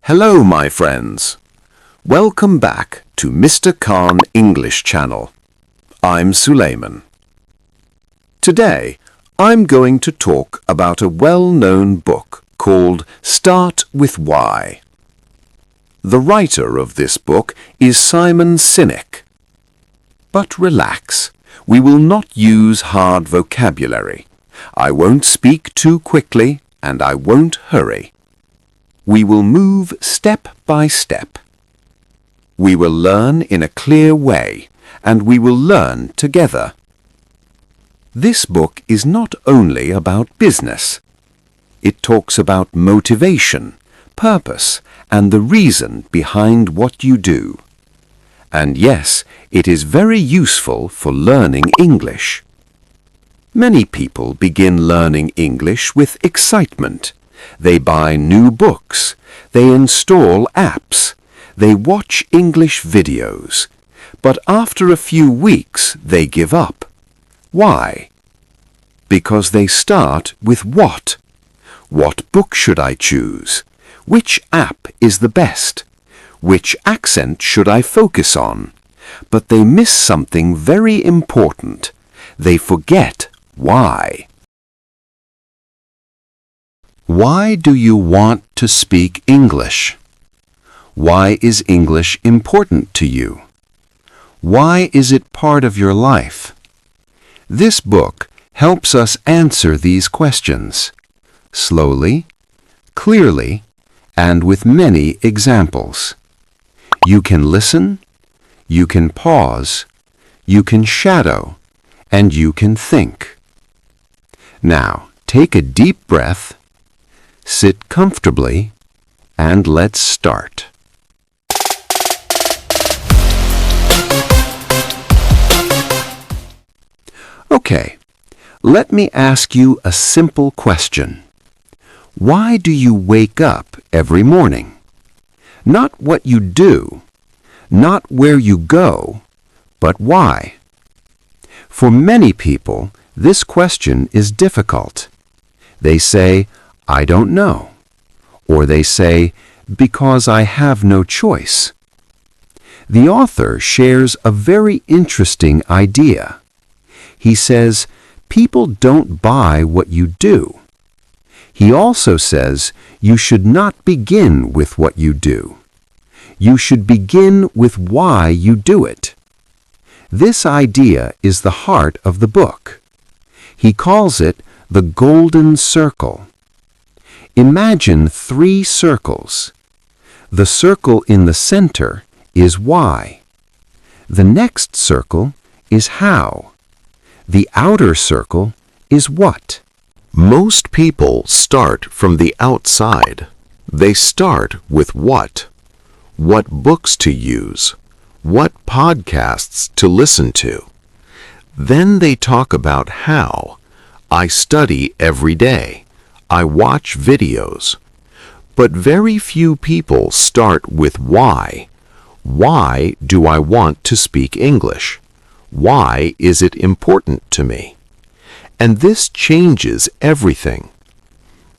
Hello, my friends. Welcome back to Mr. Khan English channel. I'm Suleman. Today, I'm going to talk about a well-known book called Start with Why. The writer of this book is Simon Sinek. But relax, we will not use hard vocabulary. I won't speak too quickly and I won't hurry. We will move step by step. We will learn in a clear way, and we will learn together. This book is not only about business. It talks about motivation, purpose, and the reason behind what you do. And yes, it is very useful for learning English. Many people begin learning English with excitement. They buy new books, they install apps, they watch English videos, but after a few weeks they give up. Why? Because they start with what? What book should I choose? Which app is the best? Which accent should I focus on? But they miss something very important. They forget why. Why do you want to speak English? Why is English important to you? Why is it part of your life? This book helps us answer these questions, slowly, clearly, and with many examples. You can listen, you can pause, you can shadow, and you can think. Now, take a deep breath. Sit comfortably, and let's start. Okay, let me ask you a simple question. Why do you wake up every morning? Not what you do, not where you go, but why? For many people, this question is difficult. They say, I don't know. Or they say, because I have no choice. The author shares a very interesting idea. He says, people don't buy what you do. He also says, you should not begin with what you do. You should begin with why you do it. This idea is the heart of the book. He calls it the golden circle. Imagine 3 circles. The circle in the center is why. The next circle is how. The outer circle is what. Most people start from the outside. They start with what books to use, what podcasts to listen to. Then they talk about how. I study every day. I watch videos. But very few people start with why. Why do I want to speak English? Why is it important to me? And this changes everything.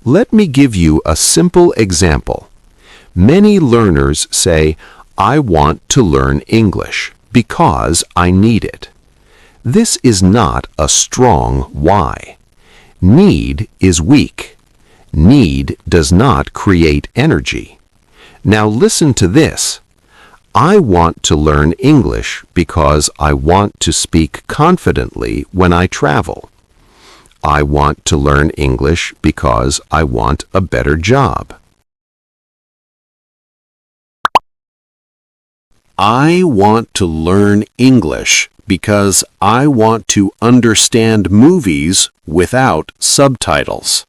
Let me give you a simple example. Many learners say, I want to learn English because I need it. This is not a strong why. Need is weak. Need does not create energy. Now listen to this. I want to learn English because I want to speak confidently when I travel. I want to learn English because I want a better job. I want to learn English because I want to understand movies without subtitles.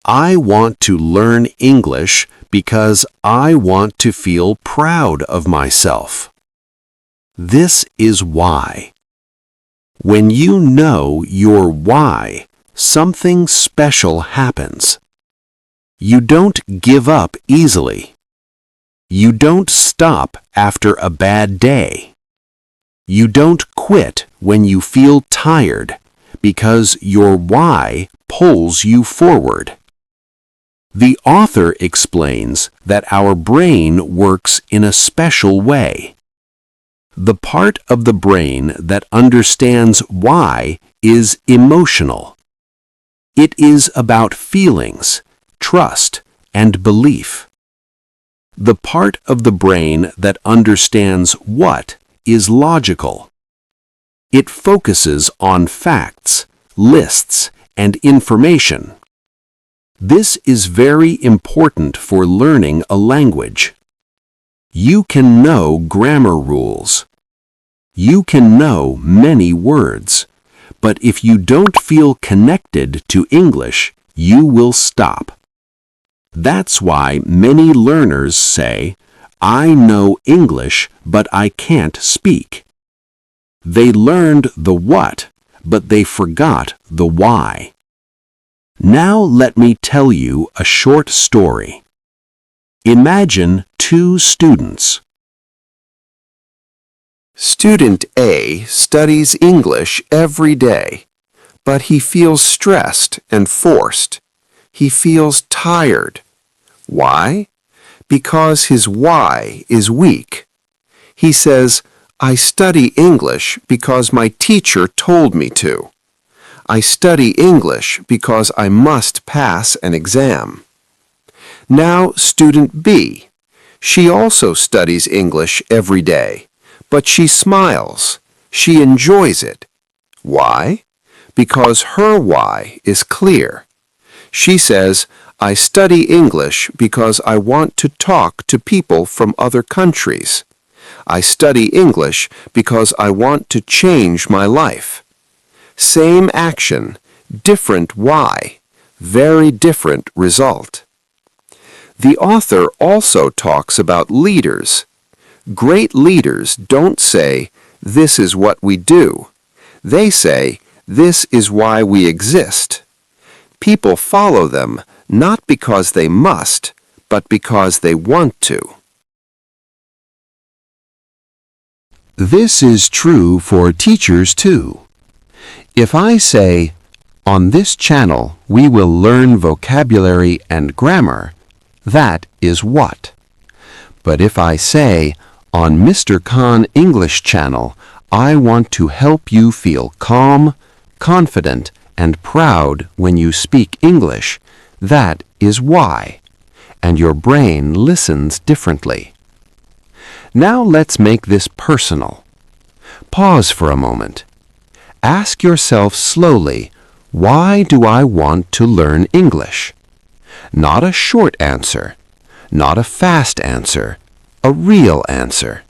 I want to learn English because I want to feel proud of myself. This is why. When you know your why, something special happens. You don't give up easily. You don't stop after a bad day. You don't quit when you feel tired because your why pulls you forward. The author explains that our brain works in a special way. The part of the brain that understands why is emotional. It is about feelings, trust, and belief. The part of the brain that understands what is logical. It focuses on facts, lists, and information. This is very important for learning a language. You can know grammar rules. You can know many words, but if you don't feel connected to English, you will stop. That's why many learners say, "I know English, but I can't speak." They learned the what, but they forgot the why. Now let me tell you a short story. Imagine two students. Student A studies English every day, but he feels stressed and forced. He feels tired. Why? Because his why is weak. He says, "I study English because my teacher told me to. I study English because I must pass an exam." Now student B. She also studies English every day, but she smiles. She enjoys it. Why? Because her why is clear. She says, "I study English because I want to talk to people from other countries. I study English because I want to change my life." Same action, different why, very different result. The author also talks about leaders. Great leaders don't say, "This is what we do." They say, "This is why we exist." People follow them not because they must, but because they want to. This is true for teachers too. If I say, "On this channel we will learn vocabulary and grammar," that is what. But if I say, "On Mr. Khan English channel, I want to help you feel calm, confident, and proud when you speak English," that is why, and your brain listens differently. Now let's make this personal. Pause for a moment. Ask yourself slowly, why do I want to learn English? Not a short answer, not a fast answer, a real answer.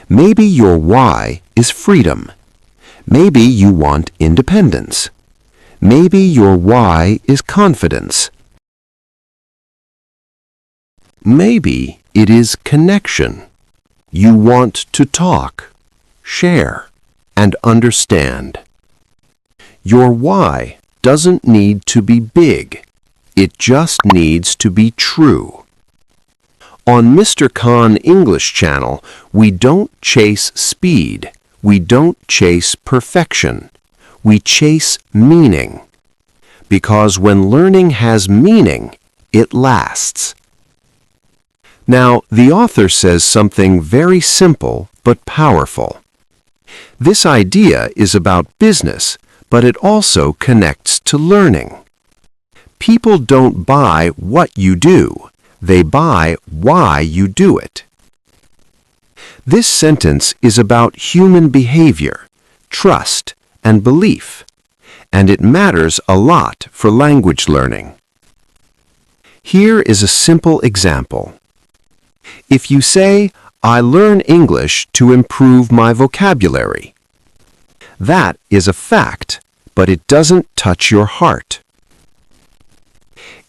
Maybe your why is freedom. Maybe you want independence. Maybe your why is confidence. Maybe it is connection. You want to talk, share, and understand. Your why doesn't need to be big. It just needs to be true. On Mr. Khan English channel, we don't chase speed. We don't chase perfection. We chase meaning. Because when learning has meaning, it lasts. Now, the author says something very simple but powerful. This idea is about business, but it also connects to learning. People don't buy what you do. They buy why you do it. This sentence is about human behavior, trust, and belief, and it matters a lot for language learning. Here is a simple example. If you say, "I learn English to improve my vocabulary," that is a fact, but it doesn't touch your heart.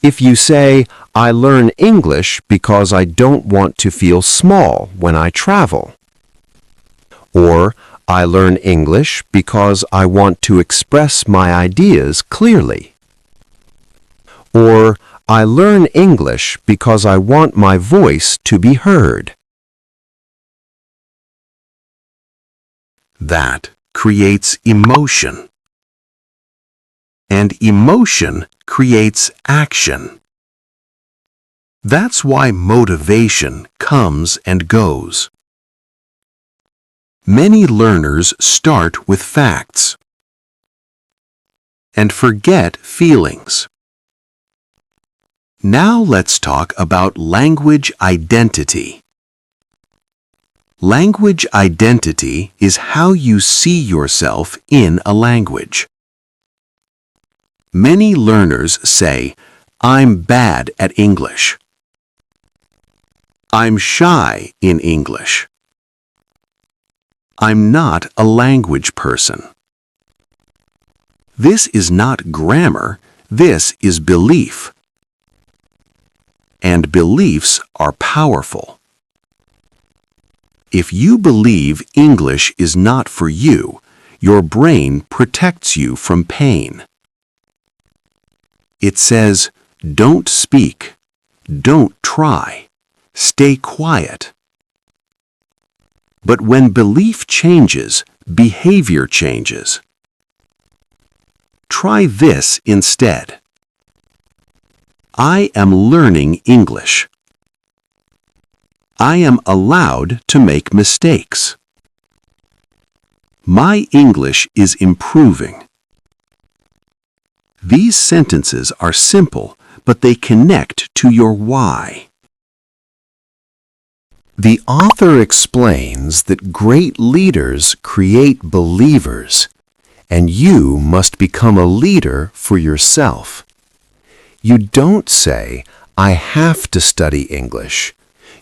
If you say, "I learn English because I don't want to feel small when I travel," or "I learn English because I want to express my ideas clearly," or "I learn English because I want my voice to be heard," that creates emotion. And emotion creates action. That's why motivation comes and goes. Many learners start with facts and forget feelings. Now let's talk about language identity. Language identity is how you see yourself in a language. Many learners say, "I'm bad at English." "I'm shy in English." "I'm not a language person." This is not grammar, this is belief. And beliefs are powerful. If you believe English is not for you, your brain protects you from pain. It says, "Don't speak, don't try, stay quiet." But when belief changes, behavior changes. Try this instead. I am learning English. I am allowed to make mistakes. My English is improving. These sentences are simple, but they connect to your why. The author explains that great leaders create believers, and you must become a leader for yourself. You don't say, "I have to study English."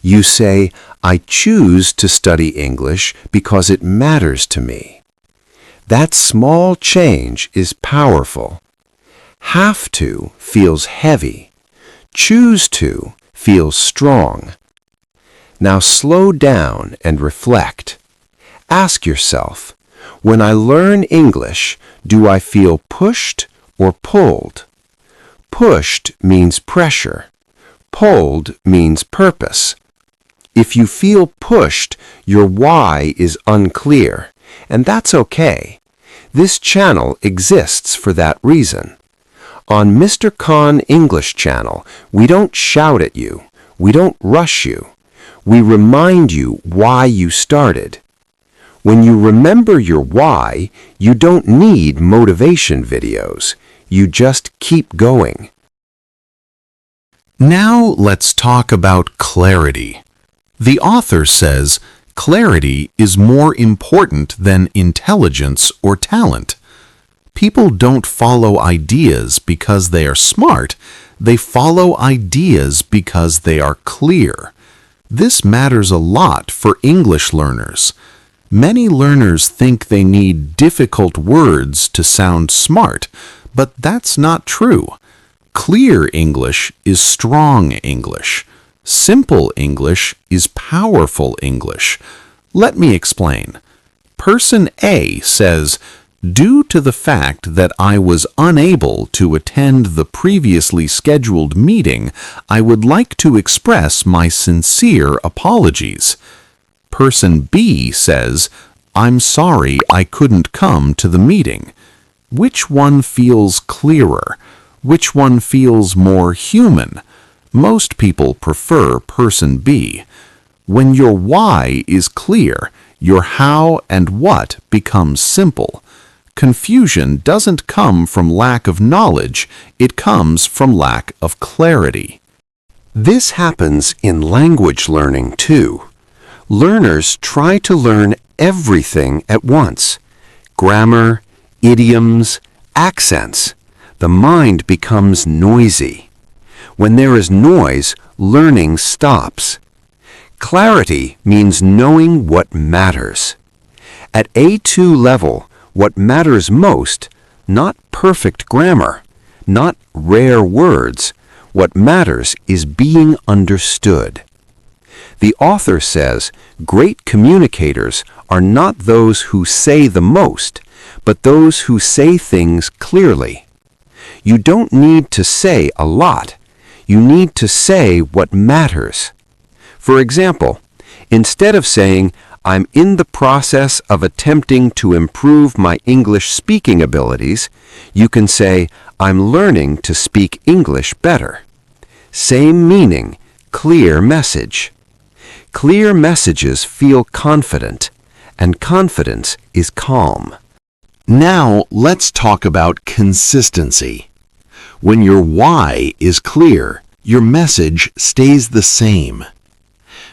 You say, "I choose to study English because it matters to me." That small change is powerful. Have to feels heavy. Choose to feels strong. Now slow down and reflect. Ask yourself, when I learn English, do I feel pushed or pulled? Pushed means pressure. Pulled means purpose. If you feel pushed, your why is unclear, and that's okay. This channel exists for that reason. On Mr. Khan English channel, we don't shout at you. We don't rush you. We remind you why you started. When you remember your why, you don't need motivation videos. You just keep going. Now let's talk about clarity. The author says, clarity is more important than intelligence or talent. People don't follow ideas because they are smart. They follow ideas because they are clear. This matters a lot for English learners. Many learners think they need difficult words to sound smart, but that's not true. Clear English is strong English. Simple English is powerful English. Let me explain. Person A says, "Due to the fact that I was unable to attend the previously scheduled meeting, I would like to express my sincere apologies." Person B says, "I'm sorry I couldn't come to the meeting." Which one feels clearer? Which one feels more human? Most people prefer person B. When your why is clear, your how and what becomes simple. Confusion doesn't come from lack of knowledge, it comes from lack of clarity. This happens in language learning too. Learners try to learn everything at once. Grammar, idioms, accents. The mind becomes noisy. When there is noise, learning stops. Clarity means knowing what matters. At A2 level, what matters most, not perfect grammar, not rare words, what matters is being understood. The author says, great communicators are not those who say the most, but those who say things clearly. You don't need to say a lot. You need to say what matters. For example, instead of saying, "I'm in the process of attempting to improve my English speaking abilities," you can say, "I'm learning to speak English better." Same meaning, clear message. Clear messages feel confident, and confidence is calm. Now let's talk about consistency. When your why is clear, your message stays the same.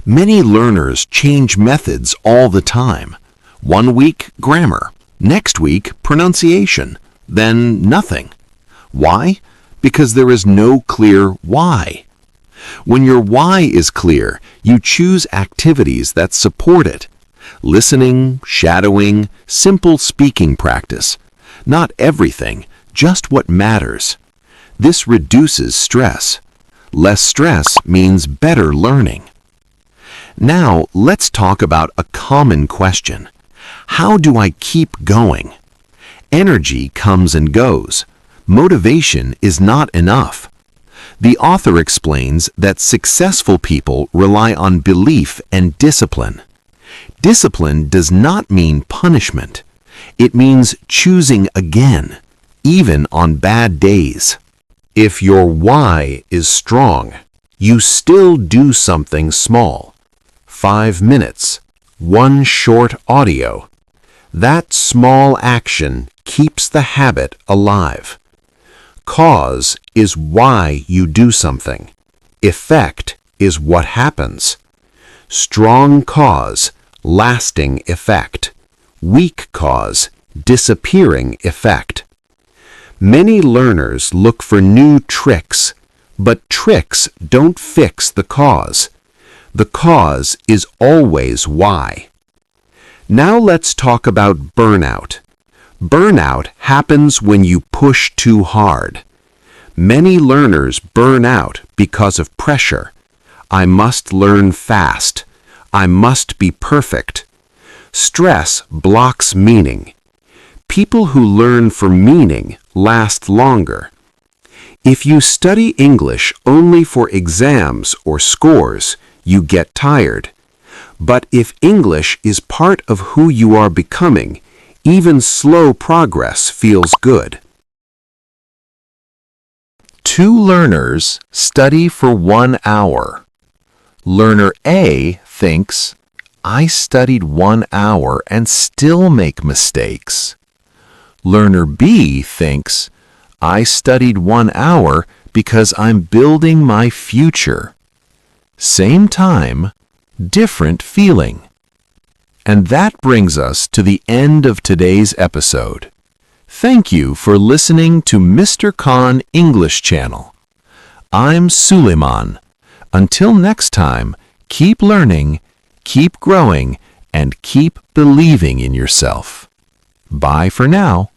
Many learners change methods all the time. One week, grammar. Next week, pronunciation. Then nothing. Why? Because there is no clear why. When your why is clear, you choose activities that support it. Listening, shadowing, simple speaking practice. Not everything, just what matters. This reduces stress. Less stress means better learning. Now, let's talk about a common question. How do I keep going? Energy comes and goes. Motivation is not enough. The author explains that successful people rely on belief and discipline. Discipline does not mean punishment. It means choosing again, even on bad days. If your why is strong, you still do something small. 5 minutes, one short audio. That small action keeps the habit alive. Cause is why you do something. Effect is what happens. Strong cause, lasting effect. Weak cause, disappearing effect. Many learners look for new tricks, but tricks don't fix the cause. The cause is always why. Now let's talk about burnout. Burnout happens when you push too hard. Many learners burn out because of pressure. I must learn fast. I must be perfect. Stress blocks meaning. People who learn for meaning last longer. If you study English only for exams or scores, you get tired. But if English is part of who you are becoming, even slow progress feels good. Two learners study for 1 hour. Learner A thinks, I studied 1 hour and still make mistakes. Learner B thinks, I studied 1 hour because I'm building my future. Same time, different feeling. And that brings us to the end of today's episode. Thank you for listening to Mr. Khan English Channel. I'm Suleman. Until next time, keep learning, keep growing, and keep believing in yourself. Bye for now.